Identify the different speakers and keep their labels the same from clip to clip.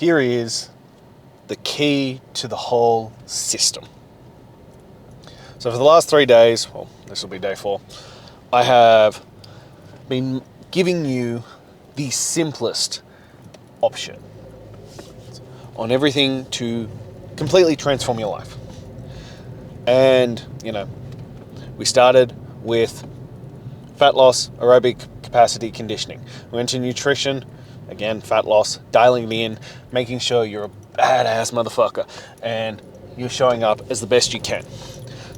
Speaker 1: here is the key to the whole system. So for the last 3 days, well, this will be day 4, I have been giving you the simplest option on everything to completely transform your life. And, we started with fat loss, aerobic capacity conditioning. We went to nutrition, again, fat loss, dialing it in, making sure you're a badass motherfucker and you're showing up as the best you can.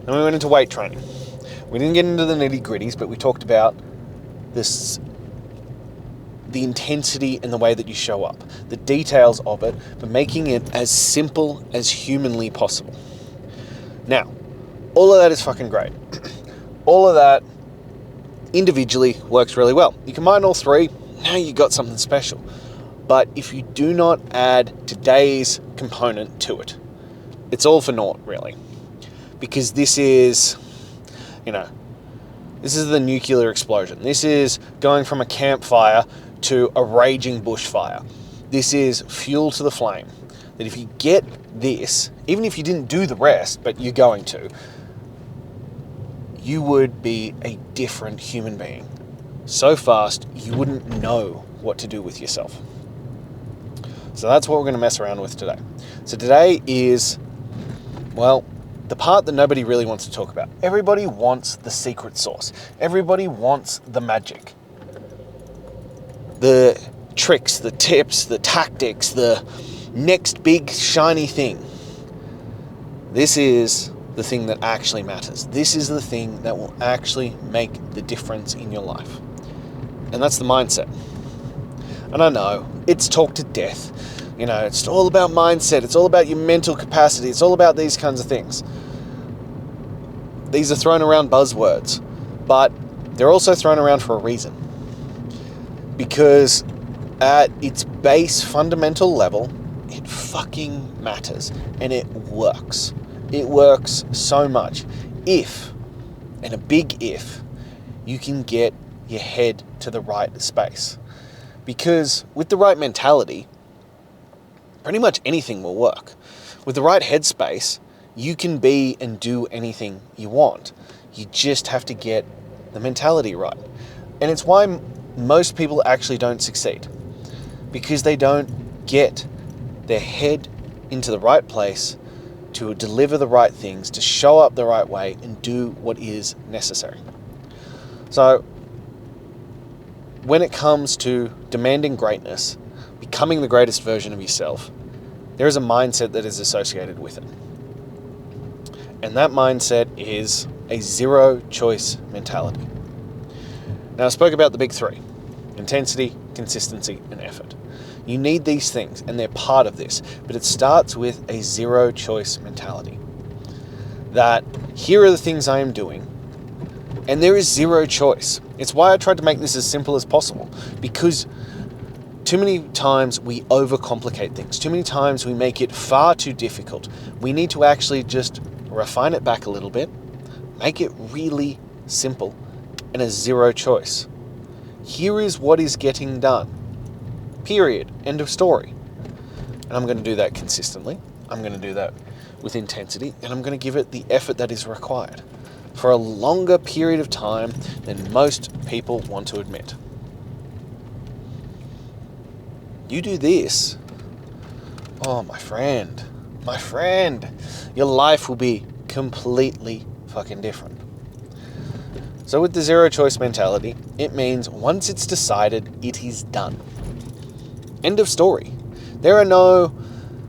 Speaker 1: Then we went into weight training. We didn't get into the nitty-gritties, but we talked about the intensity and the way that you show up, the details of it, but making it as simple as humanly possible. Now, all of that is fucking great. All of that individually works really well. You combine all three, now you got something special. But if you do not add today's component to it, it's all for naught, really. Because this is, this is the nuclear explosion. This is going from a campfire to a raging bushfire. This is fuel to the flame. That if you get this, even if you didn't do the rest, but you're going to, you would be a different human being. So fast, you wouldn't know what to do with yourself. So that's what we're going to mess around with today. So today is, the part that nobody really wants to talk about. Everybody wants the secret sauce. Everybody wants the magic. The tricks, the tips, the tactics, the next big shiny thing. This is the thing that actually matters. This is the thing that will actually make the difference in your life. And that's the mindset. And I know, it's talked to death. It's all about mindset. It's all about your mental capacity. It's all about these kinds of things. These are thrown around buzzwords, but they're also thrown around for a reason. Because at its base fundamental level, it fucking matters. And it works. It works so much. If, and a big if, you can get your head to the right space. Because with the right mentality, pretty much anything will work. With the right headspace, you can be and do anything you want. You just have to get the mentality right. And it's why most people actually don't succeed. Because they don't get their head into the right place to deliver the right things, to show up the right way, and do what is necessary. So, when it comes to demanding greatness, becoming the greatest version of yourself, there is a mindset that is associated with it. And that mindset is a zero-choice mentality. Now, I spoke about the big three: intensity, consistency, and effort. You need these things, and they're part of this, but it starts with a zero-choice mentality. That here are the things I am doing, and there is zero choice. It's why I tried to make this as simple as possible, because too many times we overcomplicate things. Too many times we make it far too difficult. We need to actually just refine it back a little bit, make it really simple, and a zero choice. Here is what is getting done. Period. End of story. And I'm going to do that consistently. I'm going to do that with intensity, and I'm going to give it the effort that is required for a longer period of time than most people want to admit. You do this, oh, my friend, your life will be completely fucking different. So with the zero choice mentality, it means once it's decided, it is done. End of story. There are no,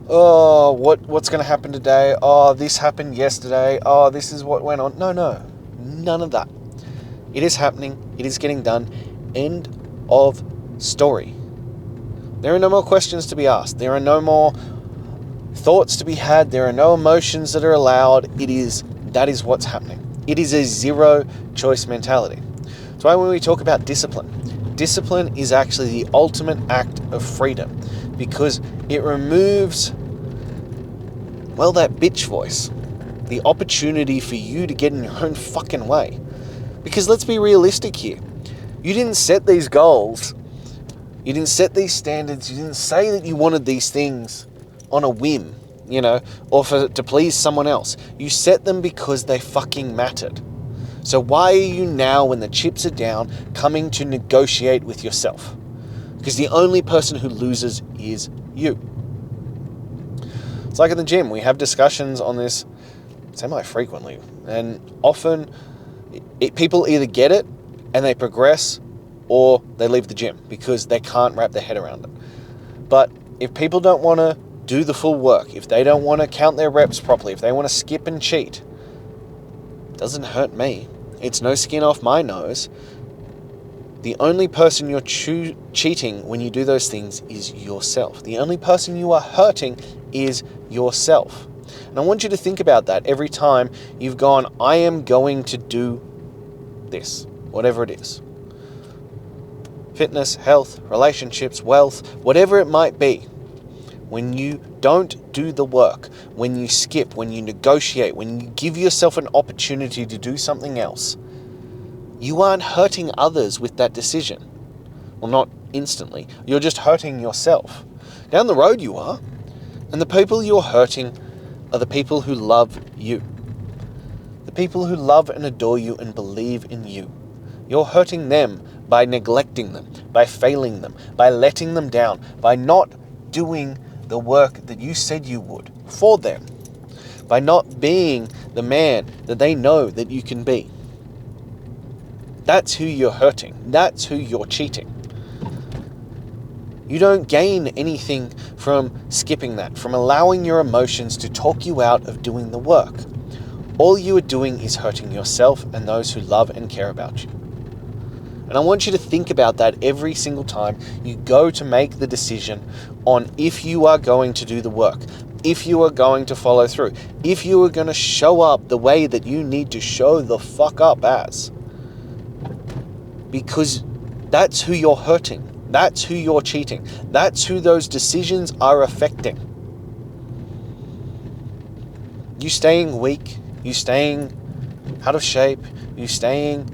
Speaker 1: what's going to happen today? Oh, this happened yesterday. Oh, this is what went on. No, none of that. It is happening. It is getting done. End of story. There are no more questions to be asked. There are no more thoughts to be had. There are no emotions that are allowed. That is what's happening. It is a zero choice mentality. That's why when we talk about discipline is actually the ultimate act of freedom, because it removes, that bitch voice, the opportunity for you to get in your own fucking way. Because let's be realistic here. You didn't set these goals You didn't set these standards. You didn't say that you wanted these things on a whim, or to please someone else. You set them because they fucking mattered. So why are you now, when the chips are down, coming to negotiate with yourself? Because the only person who loses is you. It's like in the gym. We have discussions on this semi-frequently. And often people either get it and they progress, or they leave the gym because they can't wrap their head around it. But if people don't want to do the full work, if they don't want to count their reps properly, if they want to skip and cheat, it doesn't hurt me. It's no skin off my nose. The only person you're cheating when you do those things is yourself. The only person you are hurting is yourself. And I want you to think about that every time you've gone, I am going to do this, whatever it is. Fitness, health, relationships, wealth, whatever it might be. When you don't do the work, when you skip, when you negotiate, when you give yourself an opportunity to do something else, you aren't hurting others with that decision. Well, not instantly. You're just hurting yourself. Down the road you are. And the people you're hurting are the people who love you. The people who love and adore you and believe in you. You're hurting them by neglecting them, by failing them, by letting them down, by not doing the work that you said you would for them, by not being the man that they know that you can be. That's who you're hurting. That's who you're cheating. You don't gain anything from skipping that, from allowing your emotions to talk you out of doing the work. All you are doing is hurting yourself and those who love and care about you. And I want you to think about that every single time you go to make the decision on if you are going to do the work, if you are going to follow through, if you are going to show up the way that you need to show the fuck up as. Because that's who you're hurting. That's who you're cheating. That's who those decisions are affecting. You staying weak, you staying out of shape, you staying,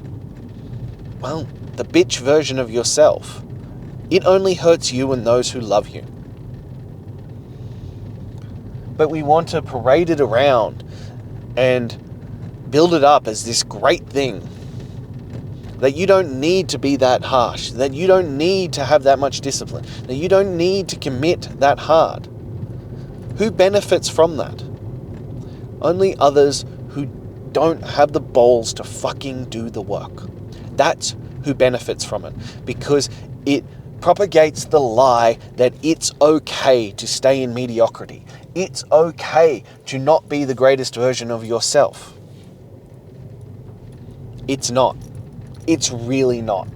Speaker 1: well, the bitch version of yourself. It only hurts you and those who love you. But we want to parade it around and build it up as this great thing. That you don't need to be that harsh. That you don't need to have that much discipline. That you don't need to commit that hard. Who benefits from that? Only others who don't have the balls to fucking do the work. That's who benefits from it, because it propagates the lie that it's okay to stay in mediocrity. It's okay to not be the greatest version of yourself. It's not. It's really not.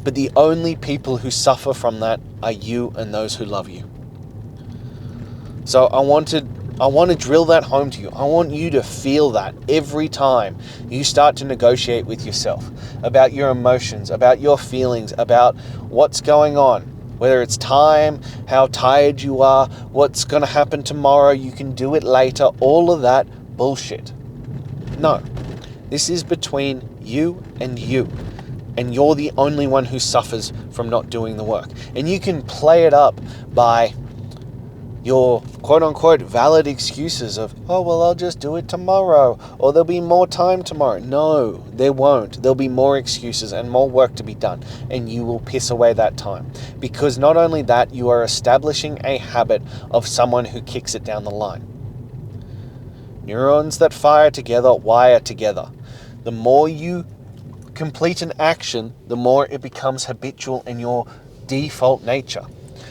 Speaker 1: But the only people who suffer from that are you and those who love you. So I want to drill that home to you. I want you to feel that every time you start to negotiate with yourself about your emotions, about your feelings, about what's going on, whether it's time, how tired you are, what's going to happen tomorrow, you can do it later, all of that bullshit. No, this is between you, and you're the only one who suffers from not doing the work. And you can play it up by your quote-unquote valid excuses of, oh, well, I'll just do it tomorrow, or there'll be more time tomorrow. No, there won't. There'll be more excuses and more work to be done, and you will piss away that time. Because not only that, you are establishing a habit of someone who kicks it down the line. Neurons that fire together wire together. The more you complete an action, the more it becomes habitual in your default nature.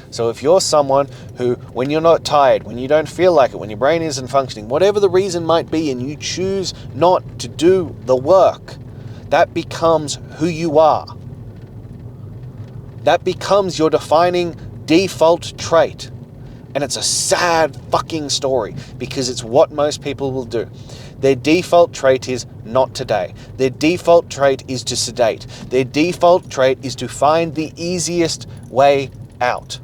Speaker 1: So if you're someone who, when you're not tired, when you don't feel like it, when your brain isn't functioning, whatever the reason might be, and you choose not to do the work, that becomes who you are. That becomes your defining default trait. And it's a sad fucking story, because it's what most people will do. Their default trait is not today. Their default trait is to sedate. Their default trait is to find the easiest way out.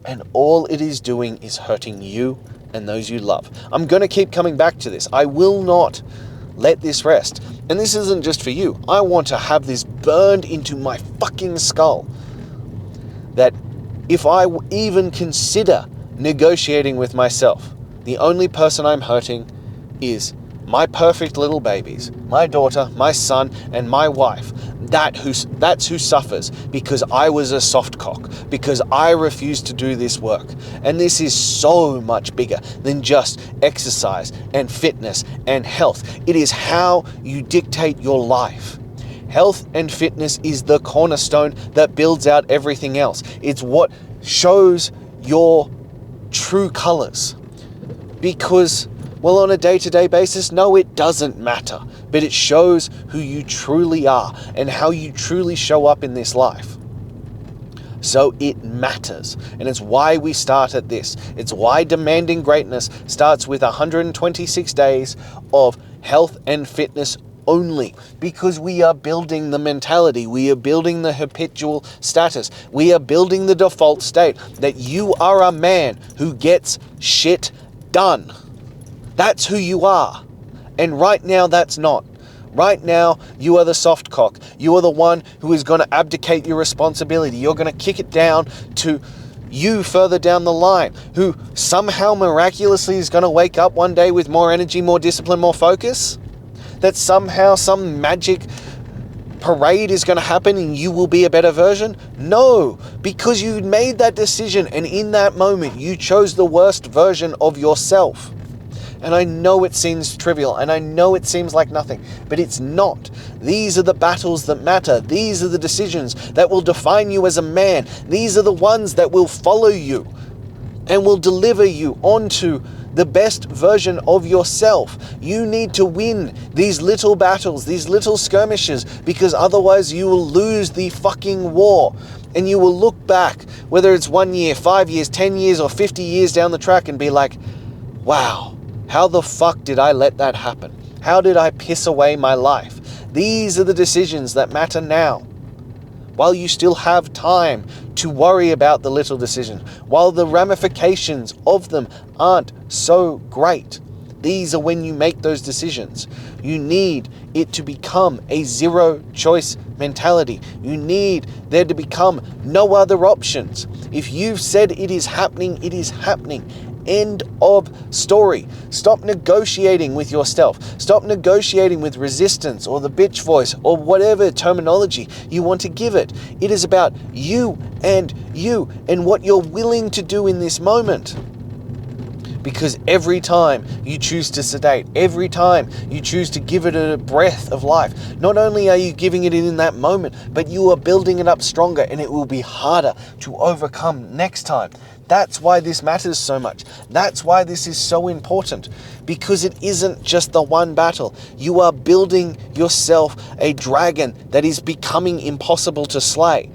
Speaker 1: And all it is doing is hurting you and those you love. I'm going to keep coming back to this. I will not let this rest. And this isn't just for you. I want to have this burned into my fucking skull. that if I even consider negotiating with myself, the only person I'm hurting is my perfect little babies, my daughter, my son, and my wife. That's who suffers because I was a soft cock, because I refused to do this work. And this is so much bigger than just exercise and fitness and health. It is how you dictate your life. Health and fitness is the cornerstone that builds out everything else. It's what shows your true colors. Because, well, on a day-to-day basis, no, it doesn't matter. But it shows who you truly are and how you truly show up in this life. So it matters. And it's why we start at this. It's why Demanding Greatness starts with 126 days of health and fitness only, because we are building the mentality, we are building the habitual status, we are building the default state that you are a man who gets shit done. That's who you are. And right now, that's not. Right now, you are the soft cock. You are the one who is going to abdicate your responsibility. You're going to kick it down to you further down the line, who somehow miraculously is going to wake up one day with more energy, more discipline, more focus. That somehow some magic parade is going to happen and you will be a better version? No, because you made that decision, and in that moment you chose the worst version of yourself. And I know it seems trivial, and I know it seems like nothing, but it's not. These are the battles that matter. These are the decisions that will define you as a man. These are the ones that will follow you and will deliver you onto the best version of yourself. You need to win these little battles, these little skirmishes, because otherwise you will lose the fucking war. And you will look back, whether it's 1 year, 5 years, 10 years, or 50 years down the track, and be like, wow, how the fuck did I let that happen? How did I piss away my life? These are the decisions that matter now. While you still have time to worry about the little decisions, while the ramifications of them aren't so great, these are when you make those decisions. You need it to become a zero-choice mentality. You need there to become no other options. If you've said it is happening, it is happening. End of story. Stop negotiating with yourself. Stop negotiating with resistance or the bitch voice or whatever terminology you want to give it. It is about you and what you're willing to do in this moment. Because every time you choose to sedate, every time you choose to give it a breath of life, not only are you giving it in that moment, but you are building it up stronger, and it will be harder to overcome next time. That's why this matters so much. That's why this is so important, because it isn't just the one battle. You are building yourself a dragon that is becoming impossible to slay.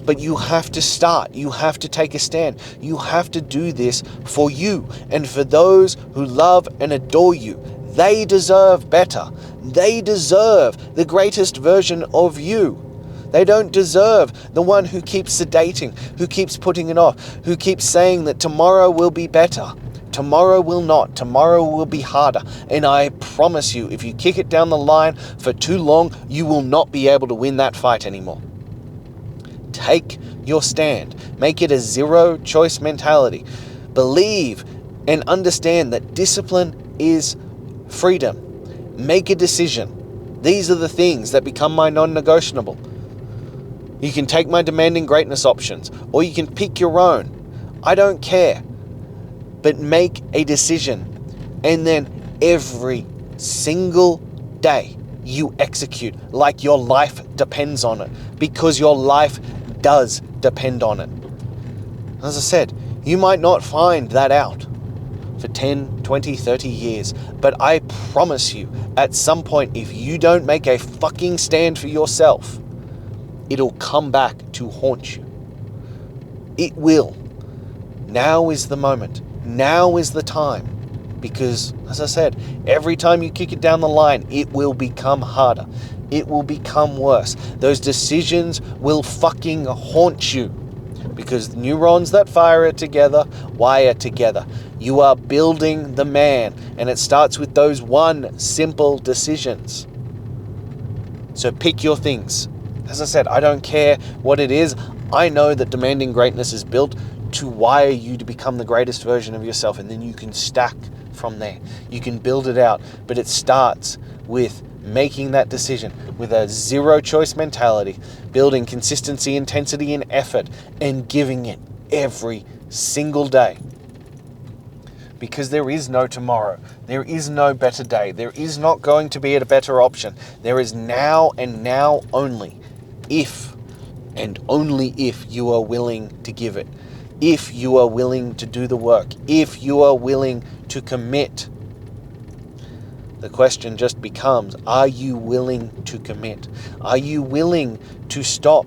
Speaker 1: But you have to start. You have to take a stand. You have to do this for you and for those who love and adore you. They deserve better. They deserve the greatest version of you. They don't deserve the one who keeps sedating, who keeps putting it off, who keeps saying that tomorrow will be better. Tomorrow will not. Tomorrow will be harder. And I promise you, if you kick it down the line for too long, you will not be able to win that fight anymore. Take your stand. Make it a zero-choice mentality. Believe and understand that discipline is freedom. Make a decision. These are the things that become my non-negotiable. You can take my Demanding Greatness options, or you can pick your own. I don't care. But make a decision. And then every single day you execute like your life depends on it, because your life does depend on it. As I said, you might not find that out for 10, 20, 30 years, but I promise you, at some point, if you don't make a fucking stand for yourself, it'll come back to haunt you. It will. Now is the moment. Now is the time. Because, as I said, every time you kick it down the line, it will become harder. It will become worse. Those decisions will fucking haunt you. Because neurons that fire it together, wire together. You are building the man. And it starts with those one simple decisions. So pick your things. As I said, I don't care what it is. I know that demanding greatness is built to wire you to become the greatest version of yourself, and then you can stack from there. You can build it out, but it starts with making that decision with a zero choice mentality, building consistency, intensity, and effort, and giving it every single day. Because there is no tomorrow. There is no better day. There is not going to be a better option. There is now and now only. If and only if you are willing to give it. If you are willing to do the work. If you are willing to commit. The question just becomes, are you willing to commit? Are you willing to stop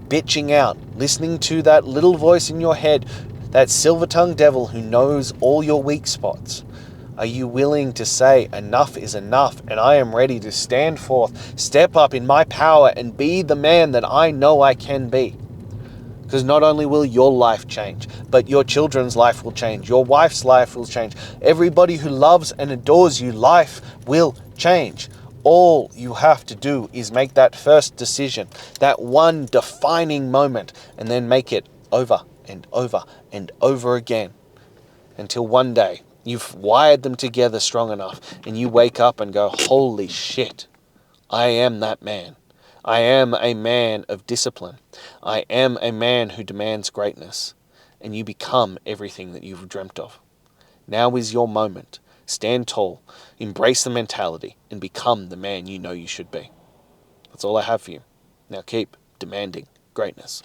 Speaker 1: bitching out, listening to that little voice in your head, that silver-tongued devil who knows all your weak spots? Are you willing to say, enough is enough, and I am ready to stand forth, step up in my power, and be the man that I know I can be? Because not only will your life change, but your children's life will change. Your wife's life will change. Everybody who loves and adores you, life will change. All you have to do is make that first decision, that one defining moment, and then make it over and over and over again until one day you've wired them together strong enough and you wake up and go, holy shit, I am that man. I am a man of discipline. I am a man who demands greatness. And you become everything that you've dreamt of. Now is your moment. Stand tall, embrace the mentality, and become the man you know you should be. That's all I have for you. Now keep demanding greatness.